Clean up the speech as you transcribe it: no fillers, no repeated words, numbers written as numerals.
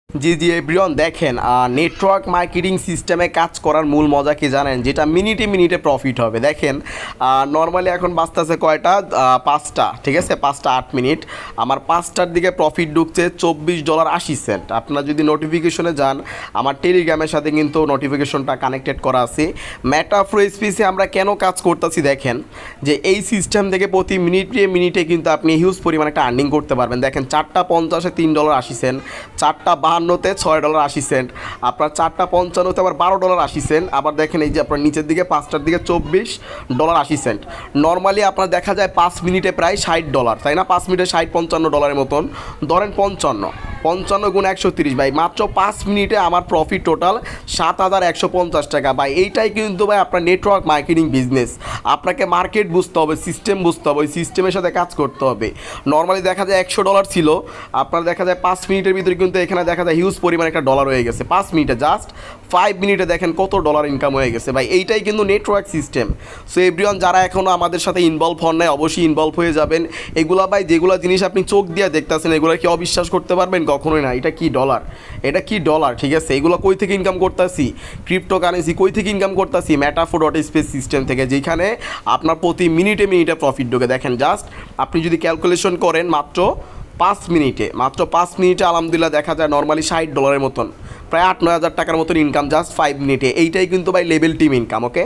জি জি everyone দেখেন network marketing সিস্টেমে কাজ করার মূল মজা কি জানেন, যেটা মিনিটে মিনিটে প্রফিট হবে। দেখেন নর্মালি এখন বাজতেছে কয়টা, 5টা, ঠিক আছে, 5টা 8 মিনিট। আমার 5টার দিকে প্রফিট ঢুকছে $24.80। আপনারা যদি নোটিফিকেশনে যান, আমার টেলিগ্রামের সাথে কিন্তু নোটিফিকেশনটা কানেক্টেড করা আছে। মেটাফ্রো স্পেসে আমরা কেন কাজ করতেছি দেখেন, যে এই সিস্টেম থেকে প্রতি মিনিটে মিনিটে কিন্তু আপনি হিউজ পরিমাণ একটা আর্নিং করতে পারবেন। দেখেন 4টা 50-এ $3.80, 4টা 52-তে $6.80, আপনার 4টা 55-তে আবার $12.80। আবার দেখেন এই যে আপনার নিচের দিকে 5টার দিকে $24.80। নর্মালি আপনার দেখা যায় 5 মিনিটে প্রায় $60, তাই না? 5 মিনিটে 60-55 ডলারের মতন ধরেন। 55 গুণ 130 ভাই, মাত্র 5 মিনিটে আমার প্রফিট টোটাল $7,150 ভাই। এইটাই কিন্তু ভাই আপনার নেটওয়ার্ক মার্কেটিং বিজনেস। আপনাকে মার্কেট বুঝতে হবে, সিস্টেম বুঝতে হবে, ওই সিস্টেমের সাথে কাজ করতে হবে। নর্মালি দেখা যায় $100 ছিল, আপনার দেখা যায় 5 মিনিটের ভিতরে কিন্তু এখানে দেখা যায় হিউজ পরিমাণ একটা ডলার হয়ে গেছে। 5 মিনিটে, জাস্ট 5 মিনিটে দেখেন কত ডলার ইনকাম হয়ে গেছে ভাই। এইটাই কিন্তু নেটওয়ার্ক সিস্টেম। সো এভরিওয়ান যারা এখনও আমাদের সাথে ইনভলভ হন নাই, অবশ্যই ইনভলভ হয়ে যাবেন। এগুলা ভাই যেগুলো জিনিস আপনি চোখ দিয়ে দেখতেছেন, এগুলো কি অবিশ্বাস করতে পারবেন? কখনোই না। এটা কি ডলার, এটা কি ডলার, ঠিক আছে? এগুলো কই থেকে ইনকাম করতেছি? ক্রিপ্টোকারেন্সি কই থেকে ইনকাম করতেছি? মেটাফ্রো.স্পেস সিস্টেম থেকে, যেখানে আপনার প্রতি মিনিটে মিনিটে প্রফিট ঢোকে। দেখেন জাস্ট আপনি যদি ক্যালকুলেশন করেন, মাত্র 5 মিনিটে আলহামদুলিল্লাহ দেখা যায় নর্মালি $60 মতন, প্রায় 8-9 হাজার টাকার মতন ইনকাম জাস্ট 5 মিনিটে। এইটাই কিন্তু ভাই লেভেল টিম ইনকাম। ওকে।